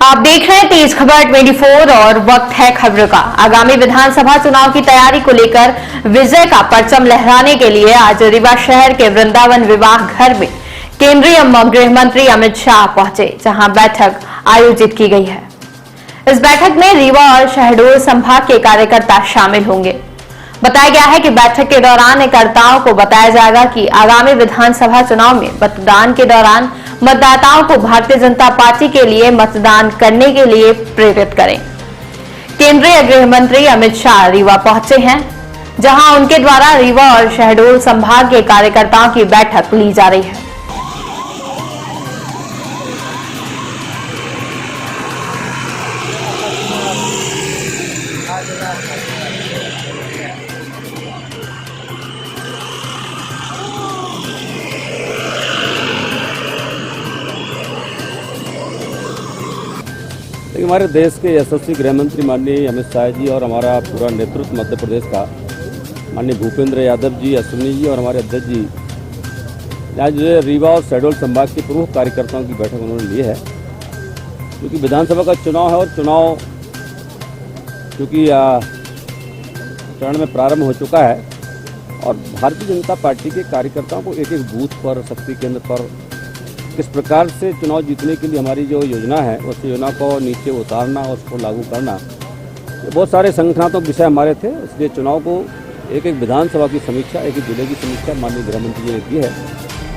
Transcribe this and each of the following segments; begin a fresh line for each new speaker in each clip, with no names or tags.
आप देख रहे हैं तेज खबर 24 और वक्त है खबर का। आगामी विधानसभा चुनाव की तैयारी को लेकर विजय का परचम लहराने के लिए आज रीवा शहर के वृंदावन विवाह घर में केंद्रीय गृह मंत्री अमित शाह पहुंचे, जहां बैठक आयोजित की गई है। इस बैठक में रीवा और शहडोल संभाग के कार्यकर्ता शामिल होंगे। बताया गया है कि बैठक के दौरान कार्यकर्ताओं को बताया जाएगा कि आगामी विधानसभा चुनाव में मतदान के दौरान मतदाताओं को भारतीय जनता पार्टी के लिए मतदान करने के लिए प्रेरित करें। केंद्रीय गृह मंत्री अमित शाह रीवा पहुंचे हैं, जहां उनके द्वारा रीवा और शहडोल संभाग के कार्यकर्ताओं की बैठक ली जा रही है।
देखिए, हमारे देश के यशस्वी गृह मंत्री माननीय अमित शाह जी और हमारा पूरा नेतृत्व मध्य प्रदेश का माननीय भूपेंद्र यादव जी, अश्विनी जी और हमारे अध्यक्ष जी आज रीवा और शहडोल संभाग के प्रमुख कार्यकर्ताओं की बैठक उन्होंने ली है। क्योंकि विधानसभा का चुनाव है और चुनाव क्योंकि चरण में प्रारंभ हो चुका है और भारतीय जनता पार्टी के कार्यकर्ताओं को एक एक बूथ पर, शक्ति केंद्र पर किस प्रकार से चुनाव जीतने के लिए हमारी जो योजना है उस योजना को नीचे उतारना और उसको लागू करना, बहुत सारे संगठनात्मक विषय हमारे थे। इसलिए चुनाव को एक एक विधानसभा की समीक्षा, एक एक जिले की समीक्षा माननीय गृह मंत्री जी ने की है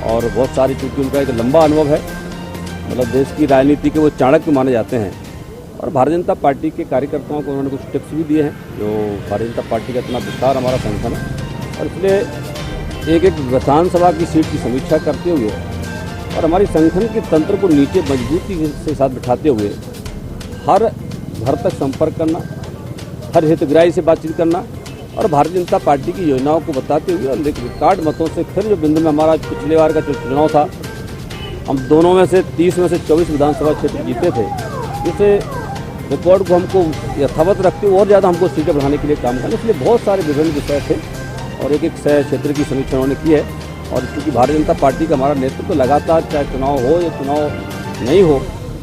और बहुत सारी, चूँकि उनका एक लंबा अनुभव है, मतलब देश की राजनीति के वो चाणक्य माने जाते हैं और भारतीय जनता पार्टी के कार्यकर्ताओं को उन्होंने कुछ टिप्स भी दिए हैं। जो भारतीय जनता पार्टी का इतना विस्तार हमारा संगठन है और इसलिए एक एक विधानसभा की सीट की समीक्षा करते हुए और हमारी संगठन के तंत्र को नीचे मजबूती के साथ बिठाते हुए हर घर तक संपर्क करना, हर हितग्राही से बातचीत करना और भारतीय जनता पार्टी की योजनाओं को बताते हुए और रिकॉर्ड मतों से फिर जो बिंदु में हमारा पिछले बार का जो चुनाव था, हम दोनों में से 30 में से 24 विधानसभा क्षेत्र जीते थे, जिससे रिकॉर्ड को हमको यथावत रखते हुए और ज़्यादा हमको सीटें बढ़ाने के लिए काम करना। इसलिए बहुत सारे विभिन्न विषय थे और एक एक क्षेत्र की समीक्षा उन्होंने की है। और क्योंकि भारतीय जनता पार्टी का हमारा नेतृत्व लगातार, चाहे चुनाव हो या चुनाव नहीं हो,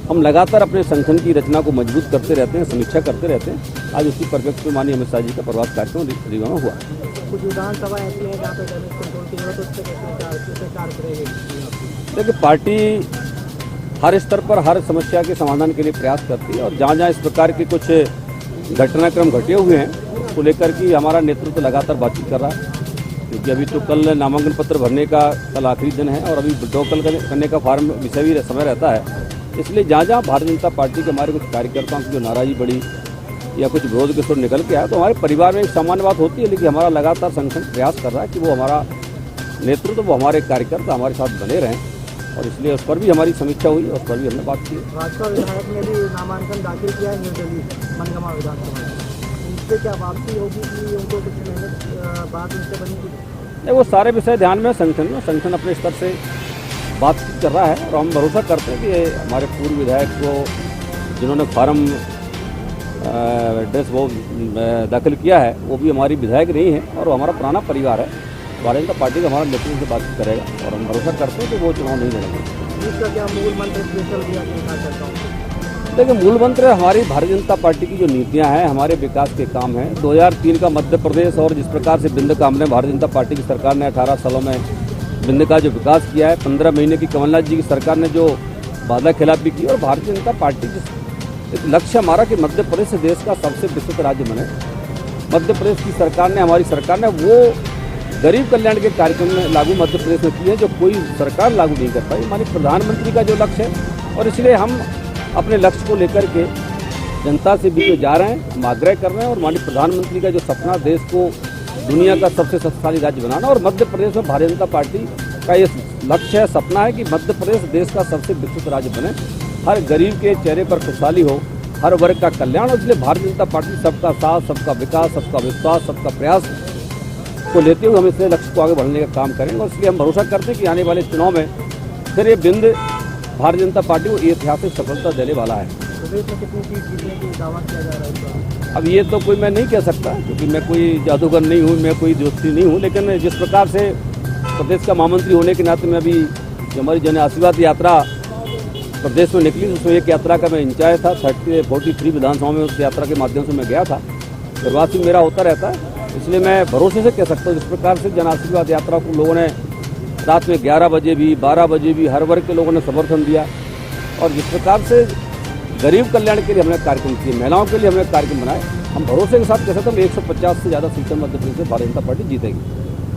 हम लगातार अपने संगठन की रचना को मजबूत करते रहते हैं, समीक्षा करते रहते हैं। आज उसी परिप्रेक्ष्य में माननीय अमित शाह जी का प्रवास कार्यक्रम रीवा में हुआ।
कुछ विधानसभा ऐसी है जहाँ पे डैमेज कंट्रोल की जरूरत, उससे कैसे कार्य करेगी?
देखिए, पार्टी हर स्तर पर हर समस्या के समाधान के लिए प्रयास करती है और जहाँ जहाँ इस प्रकार के कुछ घटनाक्रम घटे हुए हैं उसको लेकर के हमारा नेतृत्व लगातार बातचीत कर रहा है। क्योंकि अभी तो कल नामांकन पत्र भरने का कल आखिरी दिन है और अभी विड्रॉ करने का फॉर्म विषय भी समय रहता है। इसलिए जहाँ जहाँ भारतीय जनता पार्टी के हमारे कुछ कार्यकर्ताओं की जो नाराज़गी बढ़ी या कुछ विरोध के सुर निकल के आया, तो हमारे परिवार में एक सामान्य बात होती है, लेकिन हमारा लगातार संगठन प्रयास कर रहा है कि वो हमारा नेतृत्व, वो हमारे कार्यकर्ता हमारे साथ बने रहें और इसलिए उस पर भी हमारी समीक्षा हुई और उस पर भी हमने बात की।
भाजपा विधायक ने भी नामांकन दाखिल किया है निर्दलीय मनगमा विधानसभा, इससे क्या वापसी होगी कि उनको कुछ मेहनत बात उनसे बनेगी?
नहीं, वो सारे विषय ध्यान में संगठन अपने स्तर से बातचीत कर रहा है और हम भरोसा करते हैं कि हमारे पूर्व विधायक को जिन्होंने फार्म एड्रेस वो दाखिल किया है वो भी हमारी विधायक नहीं है और वो हमारा पुराना परिवार है। भारतीय जनता पार्टी का हमारा नेतृत्व से बातचीत करेगा और हम भरोसा करते हैं कि वो चुनाव नहीं लड़ेंगे।
इसका क्या मूल मंत्र स्पेशल दिया करता हूँ?
देखिए, मूल मंत्र हमारी भारतीय जनता पार्टी की जो नीतियां हैं, हमारे विकास के काम हैं। 2003 का मध्य प्रदेश और जिस प्रकार से बिंद का हमने भारतीय जनता पार्टी की सरकार ने 18 सालों में बिंद का जो विकास किया है, 15 महीने की कमलनाथ जी की सरकार ने जो वादा खिलाफी की और भारतीय जनता पार्टी एक लक्ष्य हमारा कि मध्य प्रदेश देश का सबसे विकसित राज्य बने। मध्य प्रदेश की सरकार ने, हमारी सरकार ने वो गरीब कल्याण के कार्यक्रम लागू मध्य प्रदेश में किए जो कोई सरकार लागू नहीं कर पाई। माननीय प्रधानमंत्री का जो लक्ष्य है और इसलिए हम अपने लक्ष्य को लेकर के जनता से भी जा रहे हैं, हम आग्रह कर रहे हैं और माननीय प्रधानमंत्री का जो सपना, देश को दुनिया का सबसे शक्तिशाली राज्य बनाना, और मध्य प्रदेश में भारतीय जनता पार्टी का ये लक्ष्य है, सपना है कि मध्य प्रदेश देश का सबसे विकसित राज्य बने, हर गरीब के चेहरे पर खुशहाली हो, हर वर्ग का कल्याण। और इसलिए भारतीय जनता पार्टी सबका साथ, सबका विकास, सबका विश्वास, सबका प्रयास को लेते हुए हम इसलिए लक्ष्य को आगे बढ़ने का काम करेंगे और इसलिए हम भरोसा करते हैं कि आने वाले चुनाव में फिर ये बिंद भारतीय जनता पार्टी को ऐतिहासिक सफलता देने वाला है।
प्रदेश में कितनी सीट जीतने की दावा किया जा रहा है?
अब ये तो कोई मैं नहीं कह सकता क्योंकि मैं कोई जादूगर नहीं हूँ, मैं कोई ज्योतिषी नहीं हूँ, लेकिन जिस प्रकार से प्रदेश का महामंत्री होने के नाते मैं अभी जो हमारी जन आशीर्वाद यात्रा प्रदेश में निकली, उसमें एक यात्रा का मैं इंचार्ज था। 43 विधानसभा में उस यात्रा के माध्यम से मैं गया था। निर्वाचन मेरा होता रहता है, इसलिए मैं भरोसे से कह सकता हूँ जिस प्रकार से जन आशीर्वाद यात्रा को लोगों ने रात में 11 बजे भी 12 बजे भी हर वर्ग के लोगों ने समर्थन दिया, और जिस प्रकार से गरीब कल्याण के लिए हमने कार्यक्रम किए, महिलाओं के लिए हमने कार्यक्रम बनाए, हम भरोसे के साथ कह सकते हैं 150 से ज़्यादा सीटें मध्य प्रदेश में भारतीय जनता पार्टी जीतेगी।